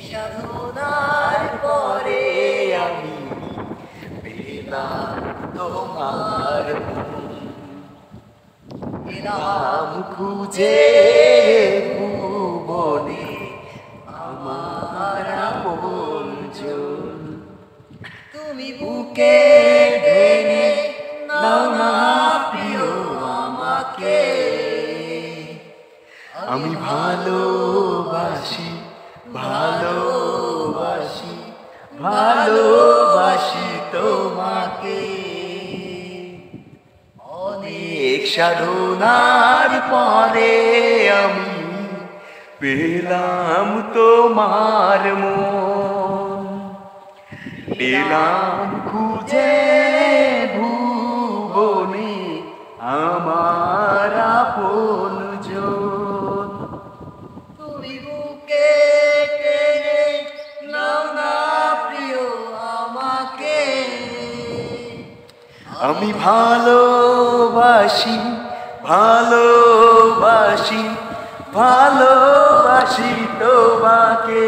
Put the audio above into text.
সাধনার পরে আমি পেলাম তোমার নাম খুঁজে ভুবনে আমার আপনজন। তুমি বুকে টেনে নাও না প্রিয় আমাকে, আমি ভালোবাসি ভালোবাসি ভালোবাসি তোমাকে। অনেক সাধনার পরে আমি পেলাম তোমার মন, পেলাম খুঁজে ভুবনে আমার আপনজন। তুমি বুকে টেনে নাও না প্রিয় আমাকে, আমি ভালোবাসি ভালোবাসি ভালোবাসি তোমাকে।